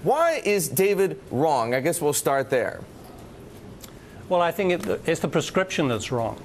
Why is David wrong? I guess we'll start there. Well, I think it's the prescription that's wrong.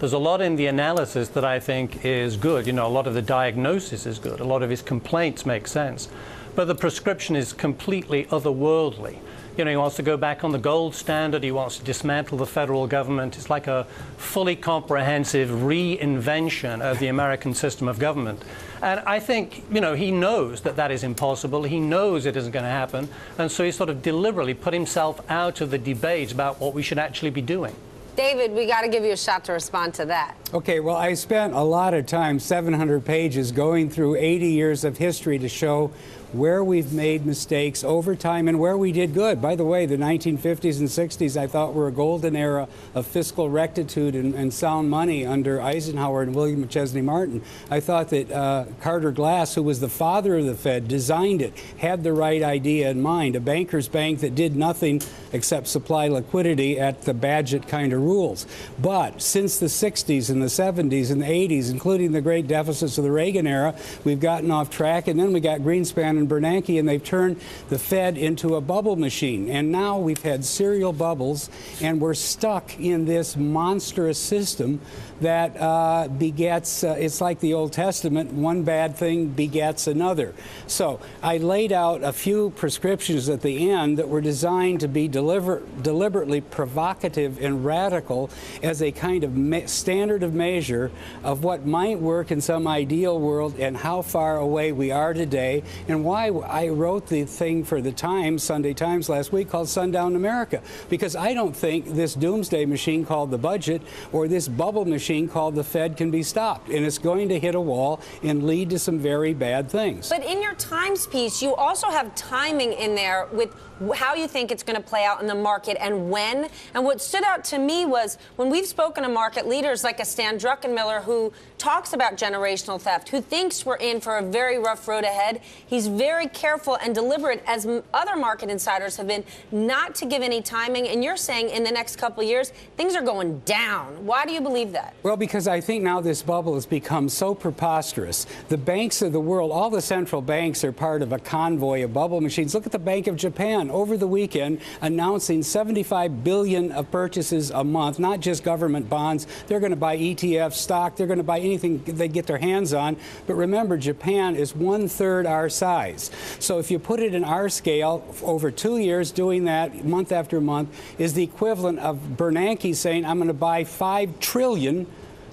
There's a lot in the analysis that I think is good. You know, a lot of the diagnosis is good. A lot of his complaints make sense. But the prescription is completely otherworldly. You know, he wants to go back on the gold standard. He wants to dismantle the federal government. It's like a fully comprehensive reinvention of the American system of government. And I think, you know, he knows that that is impossible. He knows it isn't going to happen. And so he sort of deliberately put himself out of the debate about what we should actually be doing. David, we got to give you a shot to respond to that. Okay, well, I spent a lot of time, 700 pages, going through 80 years of history to show where we've made mistakes over time and where we did good. By the way, the 1950s and 60s I thought were a golden era of fiscal rectitude and sound money under Eisenhower and William McChesney Martin. I thought that Carter Glass, who was the father of the Fed, designed it, had the right idea in mind, a banker's bank that did nothing except supply liquidity at the Badgett kind of rules. But since the 60s and the 70s and the 80s, including the great deficits of the Reagan era, we've gotten off track, and then we got Greenspan and Bernanke, and they've turned the Fed into a bubble machine. And now we've had serial bubbles, and we're stuck in this monstrous system that begets, it's like the Old Testament, one bad thing begets another. So I laid out a few prescriptions at the end that were designed to be deliberately provocative and radical as a kind of standard of measure of what might work in some ideal world and how far away we are today, and why I wrote the thing for the Times, Sunday Times last week, called Sundown America, because I don't think this doomsday machine called the budget or this bubble machine called the Fed can be stopped, and it's going to hit a wall and lead to some very bad things. But in your Times piece, you also have timing in there with how you think it's going to play out in the market and when. And what stood out to me was when we've spoken to market leaders like a Stan Druckenmiller, who talks about generational theft, who thinks we're in for a very rough road ahead, he's very careful and deliberate, as other market insiders have been, not to give any timing. And you're saying in the next couple of years, things are going down. Why do you believe that? Well, because I think now this bubble has become so preposterous. The banks of the world, all the central banks are part of a convoy of bubble machines. Look at the Bank of Japan over the weekend announcing $75 billion of purchases a month, not just government bonds. They're going to buy ETF stock. They're going to buy anything they get their hands on. But remember, Japan is 1/3 our size. So if you put it in our scale, over 2 years doing that month after month is the equivalent of Bernanke saying, I'm going to buy $5 trillion.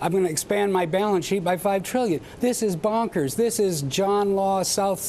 I'm going to expand my balance sheet by $5 trillion. This is bonkers. This is John Law South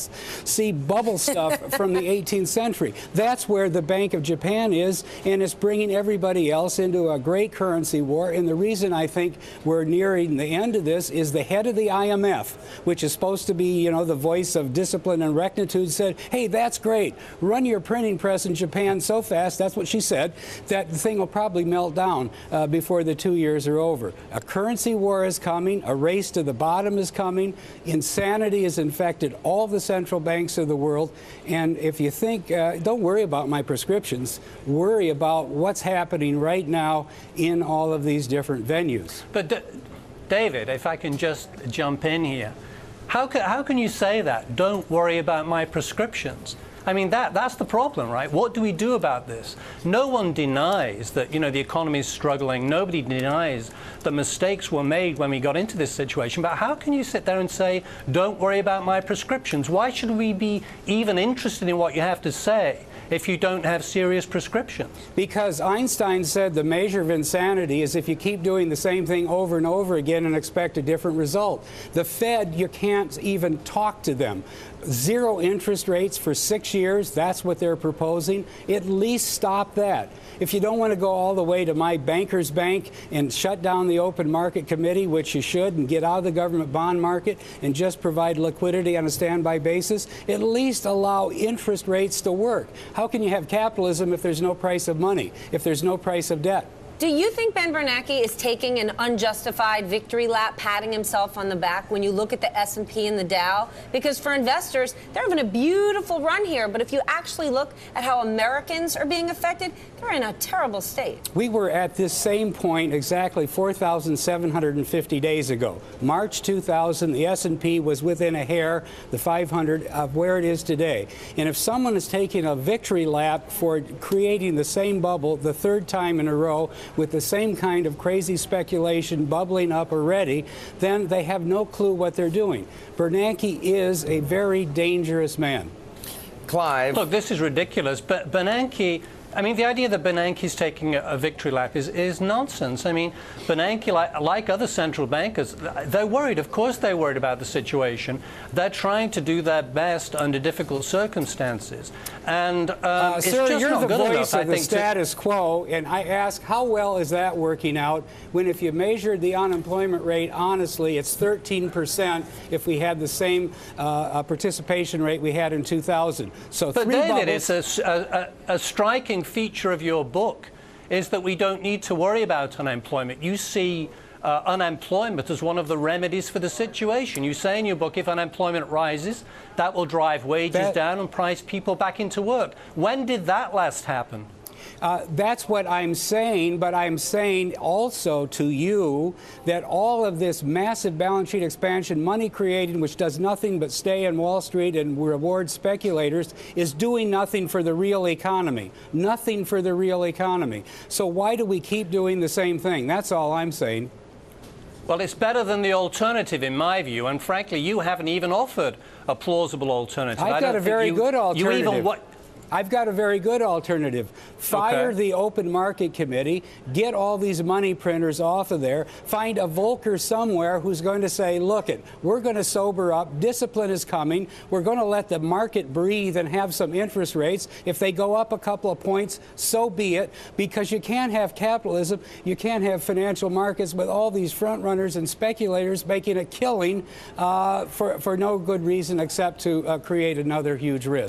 Sea bubble stuff from the 18th century. That's where the Bank of Japan is, and it's bringing everybody else into a great currency war. And the reason I think we're nearing the end of this is the head of the IMF, which is supposed to be, you know, the voice of discipline and rectitude, said, hey, that's great. Run your printing press in Japan so fast, that's what she said, that the thing will probably melt down before the 2 years are over. A currency war is coming. A race to the bottom is coming. Insanity has infected all the central banks of the world. And if you think, don't worry about my prescriptions, worry about what's happening right now in all of these different venues. But David, if I can just jump in here, how can you say that? Don't worry about my prescriptions. I mean, that's the problem, right? What do we do about this? No one denies that, you know, the economy is struggling. Nobody denies that mistakes were made when we got into this situation. But how can you sit there and say, don't worry about my prescriptions? Why should we be even interested in what you have to say if you don't have serious prescriptions? Because Einstein said the measure of insanity is if you keep doing the same thing over and over again and expect a different result. The Fed, you can't even talk to them. 0 interest rates for 6 years, that's what they're proposing. At least stop that. If you don't want to go all the way to my banker's bank and shut down the open market committee, which you should, and get out of the government bond market and just provide liquidity on a standby basis, at least allow interest rates to work. How can you have capitalism if there's no price of money, if there's no price of debt? Do you think Ben Bernanke is taking an unjustified victory lap, patting himself on the back when you look at the S&P and the Dow? Because for investors, they're having a beautiful run here, but if you actually look at how Americans are being affected, they're in a terrible state. We were at this same point exactly 4,750 days ago. March 2000, the S&P was within a hair, the 500, of where it is today. And if someone is taking a victory lap for creating the same bubble the third time in a row with the same kind of crazy speculation bubbling up already, then they have no clue what they're doing. Bernanke is a very dangerous man. Clive. Look, this is ridiculous, but Bernanke, I mean, the idea that Bernanke is taking a victory lap is nonsense. I mean, Bernanke, like other central bankers, they're worried. Of course they're worried about the situation. They're trying to do their best under difficult circumstances. And it's sir, just you're not the good voice enough, of the status quo, and I ask, how well is that working out when if you measured the unemployment rate honestly, it's 13% if we had the same participation rate we had in 2000. So But three David, bubbles. it's a striking feature of your book is that we don't need to worry about unemployment. You see unemployment as one of the remedies for the situation. You say in your book, if unemployment rises, that will drive wages down and price people back into work. When did that last happen? That's what I'm saying, but I'm saying also to you that all of this massive balance sheet expansion, money creating, which does nothing but stay in Wall Street and reward speculators, is doing nothing for the real economy. Nothing for the real economy. So why do we keep doing the same thing? That's all I'm saying. Well, it's better than the alternative, in my view, and frankly, you haven't even offered a plausible alternative. I've got a very good alternative. I've got a very good alternative. Fire the Open Market Committee, get all these money printers off of there, find a Volcker somewhere who's going to say, look it, we're going to sober up, discipline is coming, we're going to let the market breathe and have some interest rates. If they go up a couple of points, so be it, because you can't have capitalism, you can't have financial markets with all these front runners and speculators making a killing for no good reason except to create another huge risk.